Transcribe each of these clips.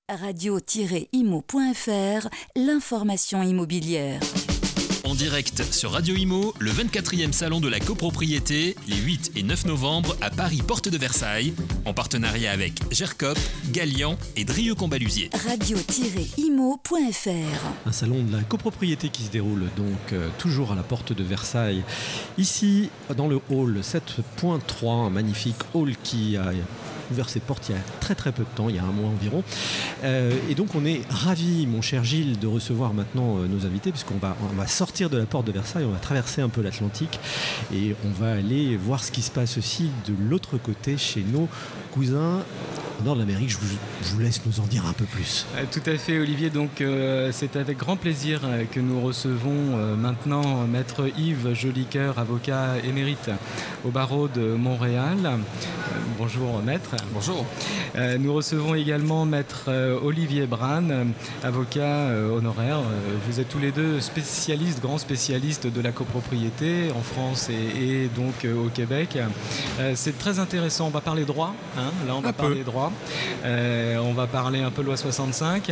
radio-imo.fr, l'information immobilière. En direct sur Radio Imo, le 24e salon de la copropriété, les 8 et 9 novembre à Paris, porte de Versailles, en partenariat avec GERCOP, Gallian et Drieux-Combalusier. radio-imo.fr. Un salon de la copropriété qui se déroule donc toujours à la porte de Versailles. Ici, dans le hall 7.3, un magnifique hall qui a ouvert ses portes il y a très peu de temps, il y a un mois environ. Et donc on est ravis, mon cher Gilles, de recevoir maintenant nos invités, puisqu'on va sortir de la porte de Versailles, on va traverser un peu l'Atlantique et on va aller voir ce qui se passe aussi de l'autre côté chez nos cousins au nord de l'Amérique. Je vous laisse nous en dire un peu plus. Tout à fait, Olivier. Donc c'est avec grand plaisir que nous recevons maintenant Maître Yves Jolicoeur, avocat émérite au barreau de Montréal. Bonjour Maître. Bonjour. Nous recevons également Maître Olivier Brane, avocat honoraire. Vous êtes tous les deux grands spécialistes de la copropriété en France et donc au Québec. C'est très intéressant. On va parler droit. Là, on va parler droit. On va parler un peu loi 65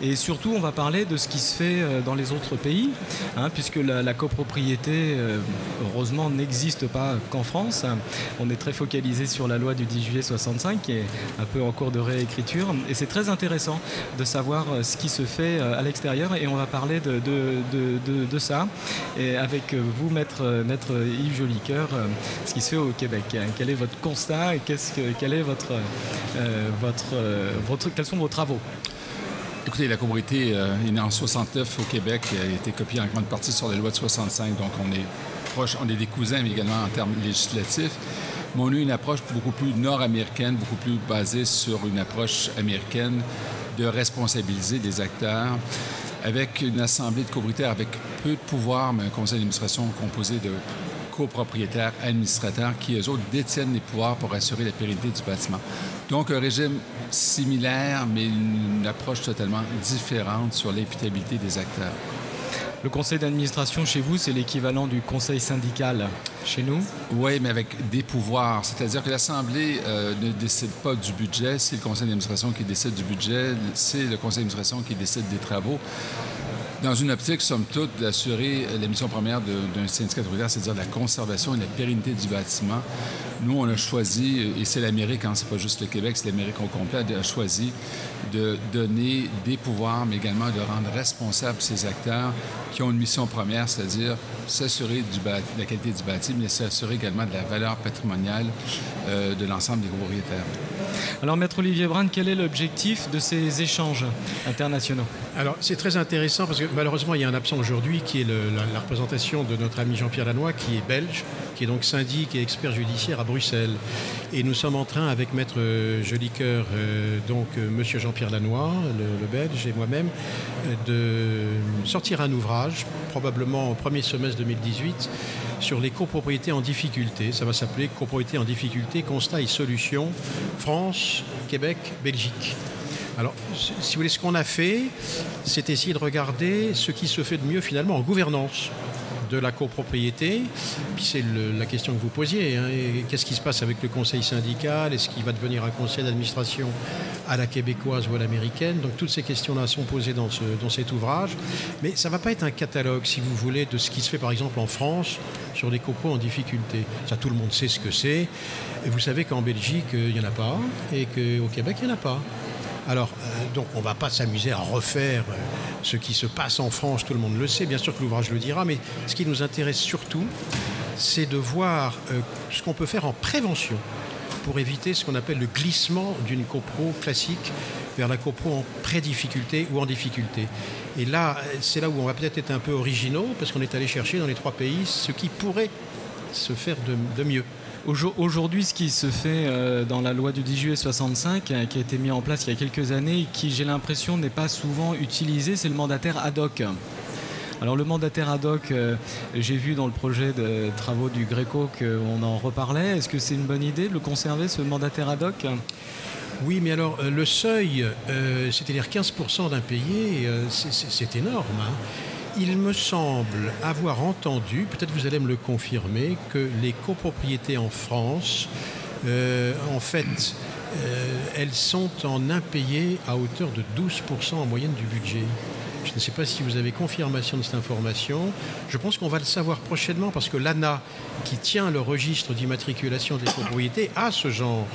et surtout on va parler de ce qui se fait dans les autres pays, puisque la copropriété heureusement n'existe pas qu'en France. On est très focalisé sur la loi du 10 juillet 65 qui est un peu en cours de réécriture et c'est très intéressant de savoir ce qui se fait à l'extérieur et on va parler de ça et avec vous maître Yves Jolicoeur, ce qui se fait au Québec. Quel est votre constat et quels sont vos travaux? Écoutez, la copropriété est née en 69 au Québec, a été copiée en grande partie sur la loi de 65, donc on est proche, on est des cousins, mais également en termes législatifs. Mais on a une approche beaucoup plus nord-américaine, beaucoup plus basée sur une approche américaine de responsabiliser des acteurs avec une assemblée de copropriétaires avec peu de pouvoir, mais un conseil d'administration composé de copropriétaires, administrateurs qui, eux autres, détiennent les pouvoirs pour assurer la pérennité du bâtiment. Donc, un régime similaire, mais une approche totalement différente sur l'imputabilité des acteurs. Le conseil d'administration chez vous, c'est l'équivalent du conseil syndical chez nous? Oui, mais avec des pouvoirs. C'est-à-dire que l'Assemblée ne décide pas du budget. C'est le conseil d'administration qui décide du budget. C'est le conseil d'administration qui décide des travaux. Dans une optique, somme toute, d'assurer la mission première d'un syndicat copropriétaire, c'est-à-dire la conservation et la pérennité du bâtiment. Nous, on a choisi, et c'est l'Amérique, c'est pas juste le Québec, c'est l'Amérique au complet, a choisi de donner des pouvoirs, mais également de rendre responsables ces acteurs qui ont une mission première, c'est-à-dire s'assurer de la qualité du bâti, mais s'assurer également de la valeur patrimoniale de l'ensemble des copropriétaires. Alors, Maître Olivier Brane, quel est l'objectif de ces échanges internationaux? Alors, c'est très intéressant parce que malheureusement, il y a un absent aujourd'hui qui est la représentation de notre ami Jean-Pierre Lannoy, qui est belge, qui est donc syndic et expert judiciaire à Bruxelles. Et nous sommes en train, avec Maître Jolicoeur, donc Monsieur Jean-Pierre Lannoy, le belge, et moi-même, de sortir un ouvrage, probablement au premier semestre 2018, sur les copropriétés en difficulté. Ça va s'appeler Copropriétés en difficulté, constats et solutions, France, Québec, Belgique. Alors, si vous voulez, ce qu'on a fait, c'est essayer de regarder ce qui se fait de mieux finalement en gouvernance de la copropriété. Puis c'est la question que vous posiez. Qu'est-ce qui se passe avec le conseil syndical? Est-ce qu'il va devenir un conseil d'administration à la québécoise ou à l'américaine? Donc toutes ces questions-là sont posées dans cet ouvrage. Mais ça ne va pas être un catalogue, si vous voulez, de ce qui se fait par exemple en France sur les copros en difficulté. Ça, tout le monde sait ce que c'est. Et vous savez qu'en Belgique, il n'y en a pas. Et qu'au Québec, il n'y en a pas. Alors, donc, on ne va pas s'amuser à refaire ce qui se passe en France, tout le monde le sait, bien sûr que l'ouvrage le dira, mais ce qui nous intéresse surtout, c'est de voir ce qu'on peut faire en prévention pour éviter ce qu'on appelle le glissement d'une copro classique vers la copro en pré-difficulté ou en difficulté. Et là, c'est là où on va peut-être être un peu originaux, parce qu'on est allé chercher dans les 3 pays ce qui pourrait se faire de mieux. Aujourd'hui, ce qui se fait dans la loi du 10 juillet 65, qui a été mis en place il y a quelques années, qui, j'ai l'impression, n'est pas souvent utilisé, c'est le mandataire ad hoc. Alors le mandataire ad hoc, j'ai vu dans le projet de travaux du Gréco qu'on en reparlait. Est-ce que c'est une bonne idée de le conserver, ce mandataire ad hoc? Oui, mais alors le seuil, c'est-à-dire 15% d'impayés, c'est énorme. Il me semble avoir entendu, peut-être vous allez me le confirmer, que les copropriétés en France, en fait, elles sont en impayé à hauteur de 12% en moyenne du budget. Je ne sais pas si vous avez confirmation de cette information. Je pense qu'on va le savoir prochainement parce que l'ANA, qui tient le registre d'immatriculation des copropriétés, a ce genre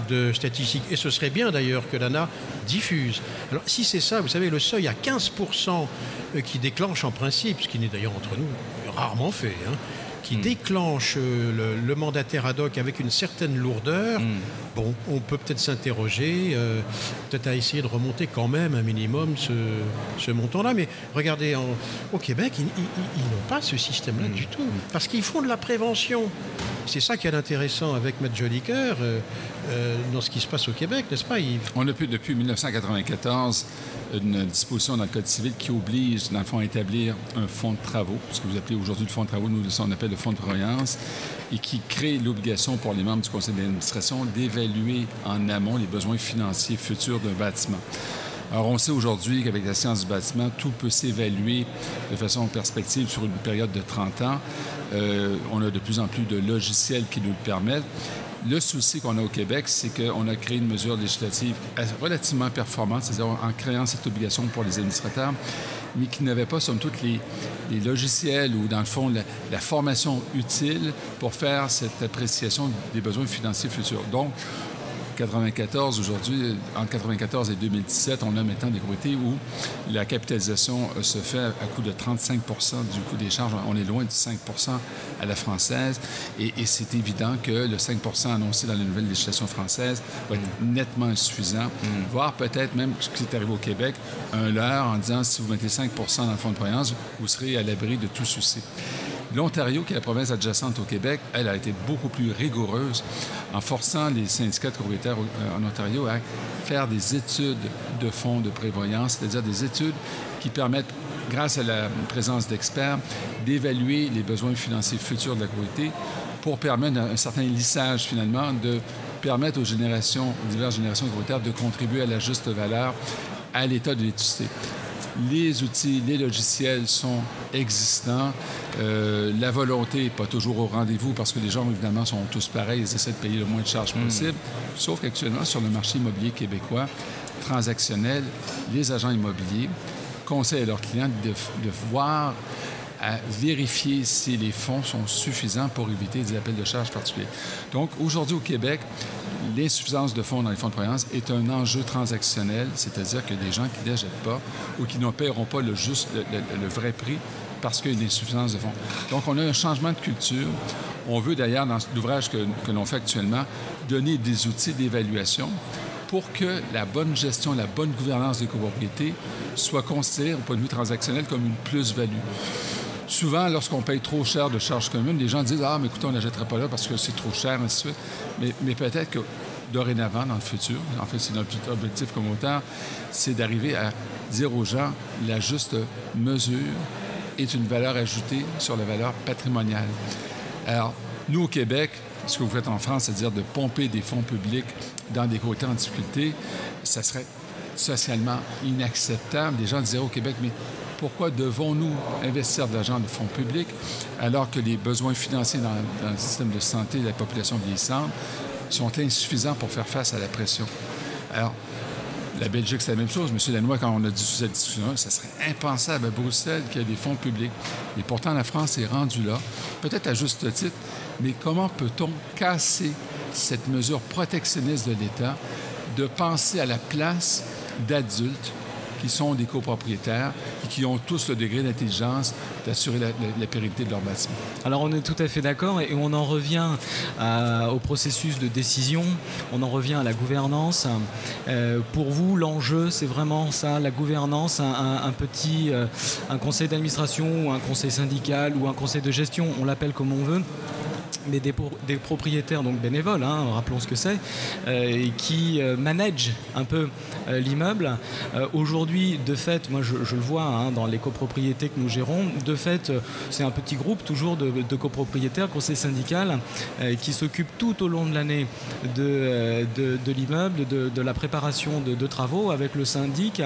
de statistiques. Et ce serait bien d'ailleurs que l'ANA diffuse. Alors si c'est ça, vous savez, le seuil à 15% qui déclenche en principe, ce qui n'est d'ailleurs entre nous rarement fait, qui déclenche le mandataire ad hoc avec une certaine lourdeur, bon, on peut peut-être s'interroger, peut-être à essayer de remonter quand même un minimum ce montant-là. Mais regardez, au Québec, ils n'ont pas ce système-là du tout, parce qu'ils font de la prévention. C'est ça qui est intéressant avec Maître Jolicoeur dans ce qui se passe au Québec, n'est-ce pas, Yves? On a depuis 1994 une disposition dans le Code civil qui oblige, dans le fond, à établir un fonds de travaux, ce que vous appelez aujourd'hui le fonds de travaux, nous, on appelle le fonds de prévoyance, et qui crée l'obligation pour les membres du conseil d'administration d'évaluer en amont les besoins financiers futurs d'un bâtiment. Alors, on sait aujourd'hui qu'avec la science du bâtiment, tout peut s'évaluer de façon perspective sur une période de 30 ans. On a de plus en plus de logiciels qui nous le permettent. Le souci qu'on a au Québec, c'est qu'on a créé une mesure législative relativement performante, c'est-à-dire en créant cette obligation pour les administrateurs, mais qui n'avait pas, somme toute, les logiciels ou, dans le fond, la formation utile pour faire cette appréciation des besoins financiers futurs. Donc, 94, aujourd'hui, entre 94 et 2017, on a maintenant des copropriétés où la capitalisation se fait à coût de 35 du coût des charges. On est loin du 5 à la française. Et c'est évident que le 5 annoncé dans la nouvelle législation française va être nettement insuffisant, voire peut-être même, ce qui est arrivé au Québec, un leurre en disant si vous mettez 5 dans le fonds de prévoyance, vous serez à l'abri de tout souci. L'Ontario, qui est la province adjacente au Québec, elle a été beaucoup plus rigoureuse en forçant les syndicats de copropriétaires en Ontario à faire des études de fonds de prévoyance, c'est-à-dire des études qui permettent, grâce à la présence d'experts, d'évaluer les besoins financiers futurs de la copropriété pour permettre un certain lissage, finalement, de permettre aux diverses générations de copropriétaires de contribuer à la juste valeur à l'état de l'étude. Les outils, les logiciels sont existants. La volonté n'est pas toujours au rendez-vous parce que les gens, évidemment, sont tous pareils. Ils essaient de payer le moins de charges possible. Sauf qu'actuellement, sur le marché immobilier québécois, transactionnel, les agents immobiliers conseillent à leurs clients de voir, à vérifier si les fonds sont suffisants pour éviter des appels de charges particuliers. Donc, aujourd'hui, au Québec, l'insuffisance de fonds dans les fonds de prévoyance est un enjeu transactionnel, c'est-à-dire que des gens qui ne les jettent pas ou qui ne paieront pas le vrai prix parce qu'il y a une insuffisance de fonds. Donc, on a un changement de culture. On veut d'ailleurs, dans l'ouvrage que l'on fait actuellement, donner des outils d'évaluation pour que la bonne gestion, la bonne gouvernance des copropriétés soit considérée, au point de vue transactionnel, comme une plus-value. Souvent, lorsqu'on paye trop cher de charges communes, les gens disent « Ah, mais écoutez, on ne la jetterait pas là parce que c'est trop cher, ainsi de suite. » Mais peut-être que dorénavant, dans le futur, en fait, c'est notre objectif comme auteur, c'est d'arriver à dire aux gens la juste mesure est une valeur ajoutée sur la valeur patrimoniale. Alors, nous, au Québec, ce que vous faites en France, c'est-à-dire de pomper des fonds publics dans des copropriétés en difficulté, ça serait socialement inacceptable. Les gens disaient au Québec, mais pourquoi devons-nous investir de l'argent de fonds publics alors que les besoins financiers dans le système de santé de la population vieillissante sont insuffisants pour faire face à la pression? Alors, la Belgique, c'est la même chose. M. Lanois, quand on a dit cette discussion-là, ça serait impensable à Bruxelles qu'il y ait des fonds publics. Et pourtant, la France est rendue là, peut-être à juste titre, mais comment peut-on casser cette mesure protectionniste de l'État de penser à la place d'adultes qui sont des copropriétaires et qui ont tous le degré d'intelligence d'assurer la pérennité de leur bâtiment. Alors on est tout à fait d'accord et on en revient au processus de décision, on en revient à la gouvernance. Pour vous, l'enjeu, c'est vraiment ça, la gouvernance, un conseil d'administration ou un conseil syndical ou un conseil de gestion, on l'appelle comme on veut, mais des propriétaires donc bénévoles, rappelons ce que c'est, qui managent un peu l'immeuble. Aujourd'hui, de fait, moi je le vois dans les copropriétés que nous gérons, de fait, c'est un petit groupe toujours de copropriétaires, conseil syndical, qui s'occupent tout au long de l'année de l'immeuble, de la préparation de travaux avec le syndic.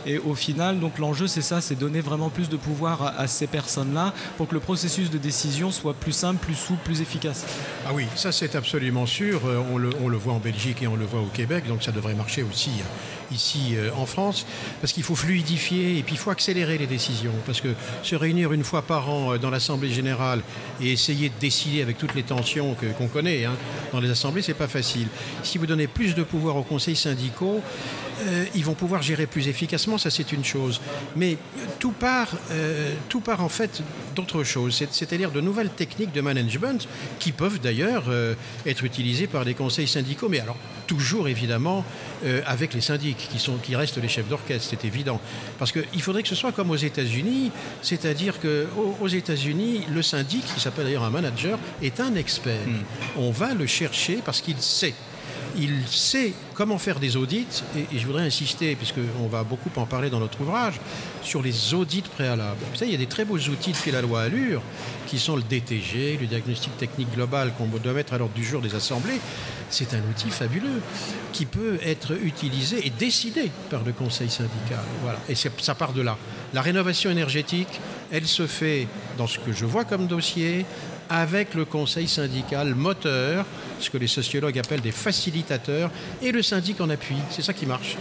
Et au final, donc l'enjeu, c'est ça, c'est donner vraiment plus de pouvoir à ces personnes-là pour que le processus de décision soit plus simple, plus souple, plus efficace. efficace. Ah oui, ça c'est absolument sûr. On le voit en Belgique et on le voit au Québec, donc ça devrait marcher aussi ici en France, parce qu'il faut fluidifier et puis il faut accélérer les décisions, parce que se réunir une fois par an dans l'Assemblée générale et essayer de décider avec toutes les tensions qu'on connaît dans les assemblées, c'est pas facile. Si vous donnez plus de pouvoir aux conseils syndicaux, ils vont pouvoir gérer plus efficacement, ça c'est une chose. Mais tout part en fait d'autre chose, c'est-à-dire de nouvelles techniques de management qui peuvent d'ailleurs être utilisées par les conseils syndicaux, mais alors toujours évidemment avec les syndics qui restent les chefs d'orchestre, c'est évident. Parce qu'il faudrait que ce soit comme aux États-Unis, c'est-à-dire qu'aux États-Unis, le syndic, qui s'appelle d'ailleurs un manager, est un expert. On va le chercher parce qu'il sait. Il sait comment faire des audits, et je voudrais insister, puisqu'on va beaucoup en parler dans notre ouvrage, sur les audits préalables. Vous savez, il y a des très beaux outils depuis la loi Allure, qui sont le DTG, le diagnostic technique global qu'on doit mettre à l'ordre du jour des assemblées. C'est un outil fabuleux qui peut être utilisé et décidé par le conseil syndical. Voilà. Et ça part de là. La rénovation énergétique, elle se fait dans ce que je vois comme dossier, avec le conseil syndical moteur, ce que les sociologues appellent des facilitateurs, et le syndic en appui. C'est ça qui marche.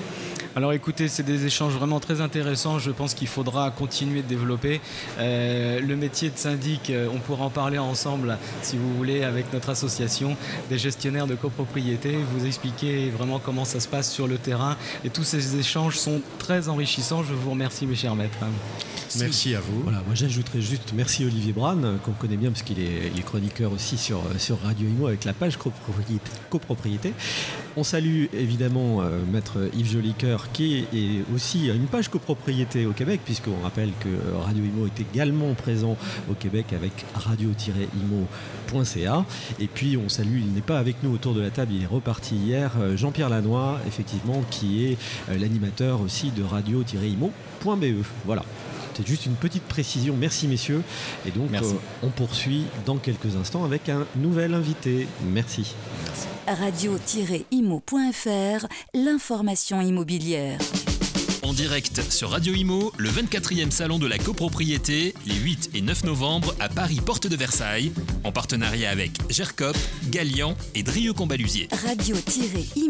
Alors écoutez, c'est des échanges vraiment très intéressants. Je pense qu'il faudra continuer de développer. Le métier de syndic, on pourra en parler ensemble, si vous voulez, avec notre association des gestionnaires de copropriété. Vous expliquer vraiment comment ça se passe sur le terrain. Et tous ces échanges sont très enrichissants. Je vous remercie, mes chers maîtres. Merci à vous. Voilà, moi j'ajouterais juste merci Olivier Brane, qu'on connaît bien parce qu'il est chroniqueur aussi sur Radio Imo avec la page copropriété. On salue évidemment maître Yves Jolicoeur qui est aussi une page copropriété au Québec, puisqu'on rappelle que Radio Imo est également présent au Québec avec radio-imo.ca. Et puis on salue, il n'est pas avec nous autour de la table, il est reparti hier, Jean-Pierre Lannoy, effectivement, qui est l'animateur aussi de radio-imo.be. Voilà. C'est juste une petite précision. Merci messieurs. Et donc on poursuit dans quelques instants avec un nouvel invité. Merci. Radio-imo.fr, l'information immobilière. En direct sur Radio Imo, le 24e salon de la copropriété, les 8 et 9 novembre à Paris, porte de Versailles, en partenariat avec GERCOP, Gallian et Drieux-Combalusier. Radio-imo.fr